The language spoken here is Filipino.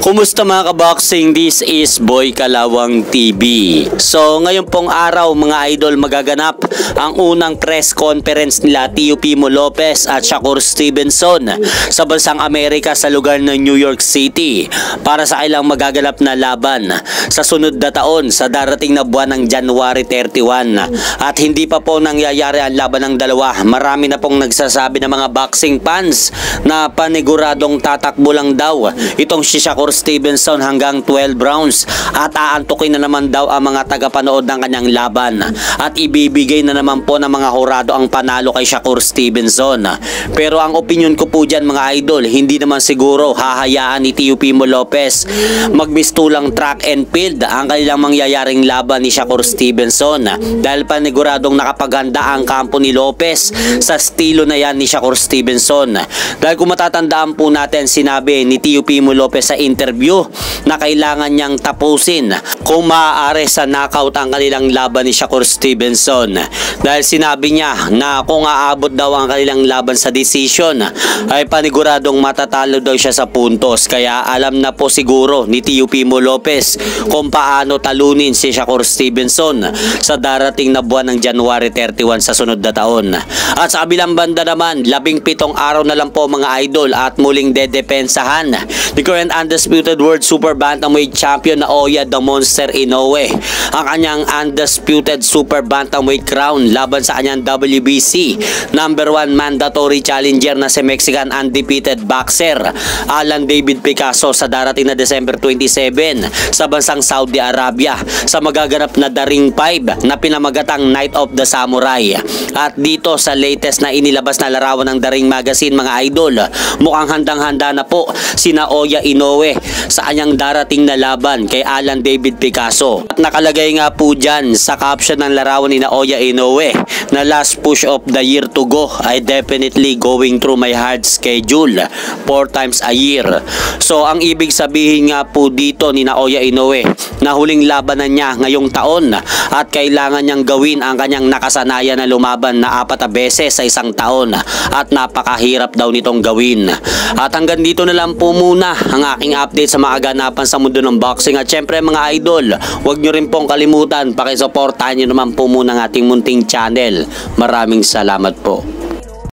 Kumusta mga kaboxing? This is Boy Kalawang TV. So ngayon pong araw mga idol, magaganap ang unang press conference nila Teofimo Lopez at Shakur Stevenson sa bansang Amerika sa lugar ng New York City para sa kailang magaganap na laban sa sunod na taon sa darating na buwan ng January 31. At hindi pa po nangyayari ang laban ng dalawa. Marami na pong nagsasabi ng mga boxing fans na paniguradong tatakbo lang daw itong si Shakur Stevenson hanggang 12 rounds at aantukin na naman daw ang mga tagapanood ng kanyang laban at ibibigay na naman po ng mga hurado ang panalo kay Shakur Stevenson. Pero ang opinion ko po dyan mga idol, hindi naman siguro hahayaan ni Teofimo Lopez magmistulang track and field ang kanilang mangyayaring laban ni Shakur Stevenson dahil paniguradong nakapaganda ang kampo ni Lopez sa estilo na yan ni Shakur Stevenson. Dahil kung matatandaan po natin, sinabi ni Teofimo Lopez sa interview na kailangan niyang tapusin kung maaari sa knockout ang kanilang laban ni Shakur Stevenson. Dahil sinabi niya na kung aabot daw ang kanilang laban sa decision ay paniguradong matatalo daw siya sa puntos. Kaya alam na po siguro ni Teofimo Lopez kung paano talunin si Shakur Stevenson sa darating na buwan ng January 31 sa sunod na taon. At sa kabilang banda naman, 17 araw na lang po mga idol at muling dedepensahan ni current undisputed world super bantamweight champion na Oya the Monster Inoue ang kanyang undisputed super bantamweight crown laban sa kanyang WBC number 1 mandatory challenger na si Mexican undefeated boxer Alan David Picasso sa darating na December 27 sa bansang Saudi Arabia sa magaganap na The Ring 5 na pinamagatang Night of the Samurai. At dito sa latest na inilabas na larawan ng The Ring Magazine mga idol, mukhang handang-handa na po sina Oya Inoue sa kanyang darating na laban kay Alan David Picasso. At nakalagay nga po dyan sa caption ng larawan ni Oya Inoue na last push of the year to go, I definitely going through my hard schedule 4 times a year. So ang ibig sabihin nga po dito ni Oya Inoue na huling labanan niya ngayong taon at kailangan niyang gawin ang kanyang nakasanayan na lumaban na 4 beses sa isang taon at napakahirap daw nitong gawin. At hanggang dito na lang po muna ang aking update sa mga ganapan sa mundo ng boxing. At syempre mga idol, huwag nyo rin pong kalimutan, pakisuportahan nyo naman po muna ang ating munting channel. Maraming salamat po.